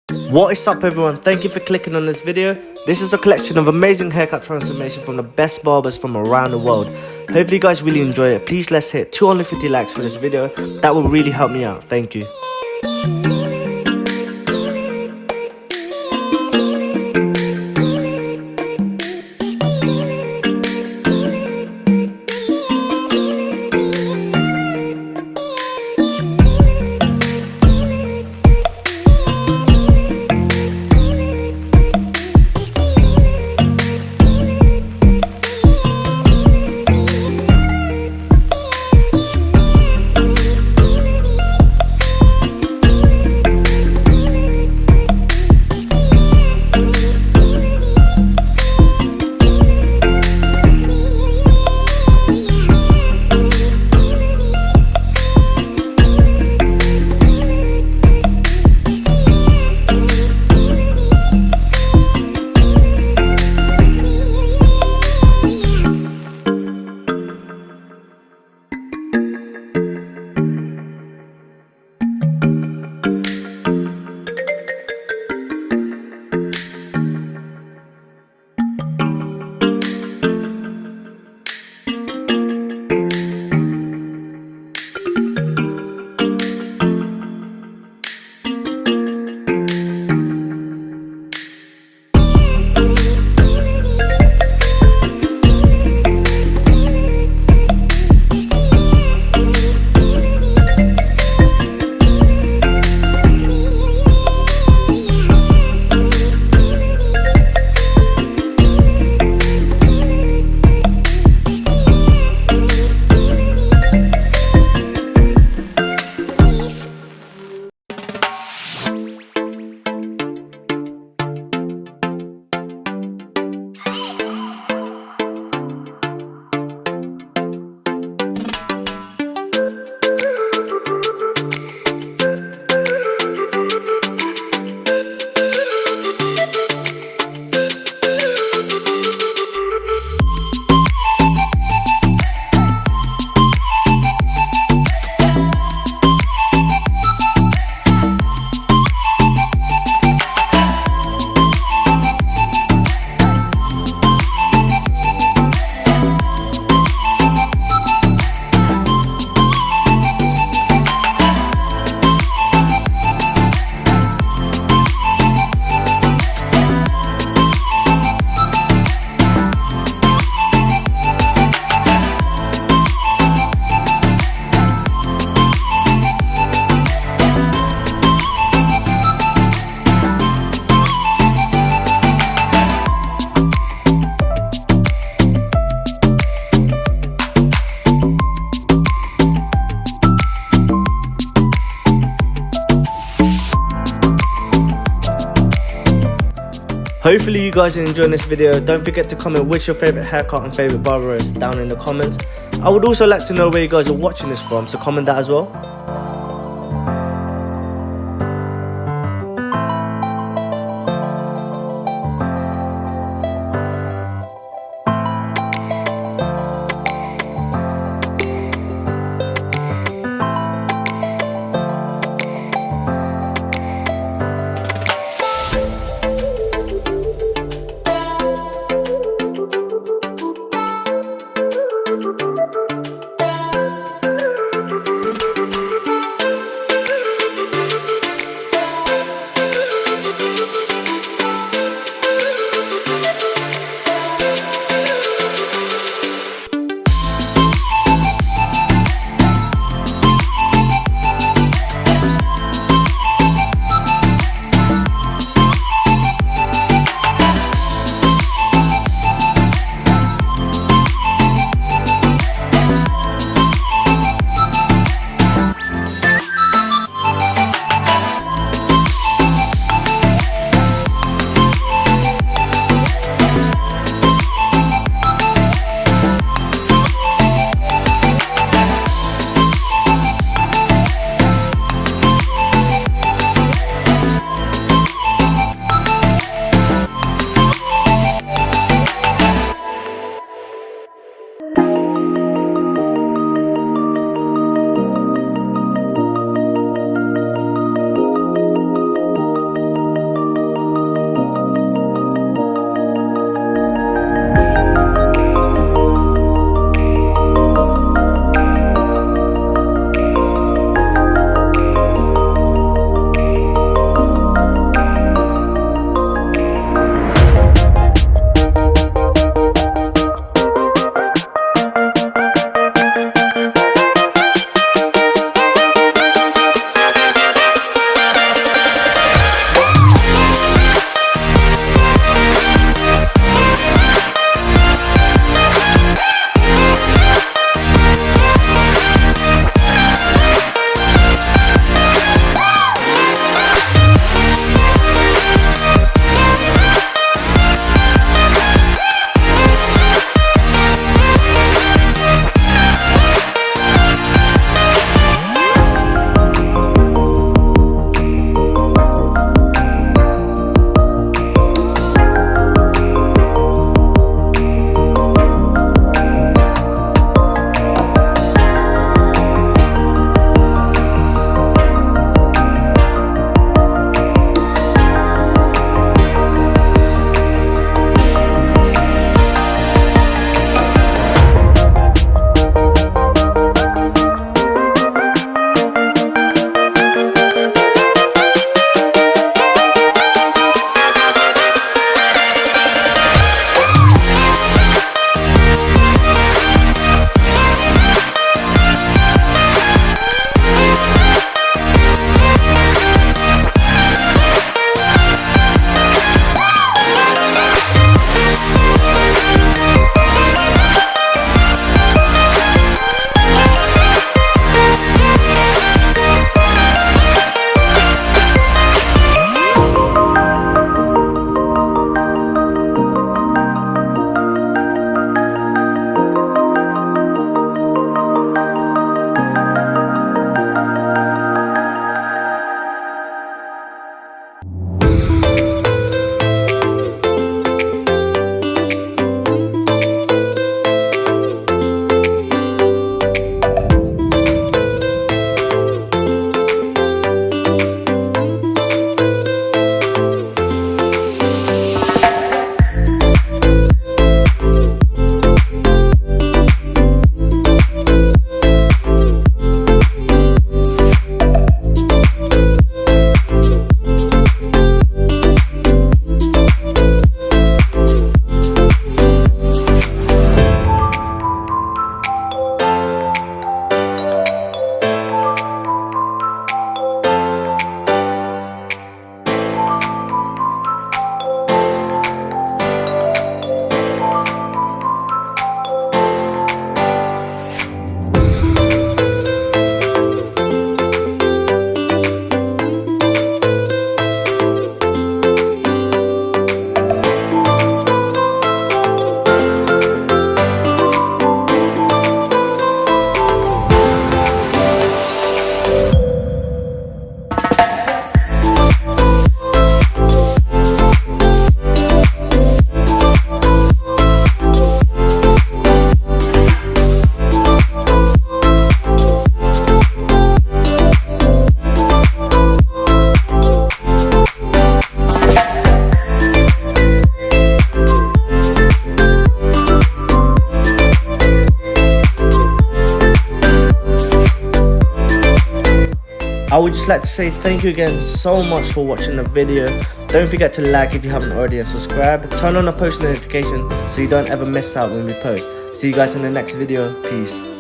What is up everyone, thank you for clicking on this video. This is a collection of amazing haircut transformation from the best barbers from around the world. Hopefully you guys really enjoy it. Please let's hit 250 likes for this video. That will really help me out. Thank you. Hopefully you guys are enjoying this video. Don't forget to comment which your favorite haircut and favorite barber is down in the comments. I would also like to know where you guys are watching this from, so comment that as well. I would just like to say thank you again so much for watching the video. Don't forget to like if you haven't already and subscribe. Turn on the post notification so you don't ever miss out when we post. See you guys in the next video. Peace.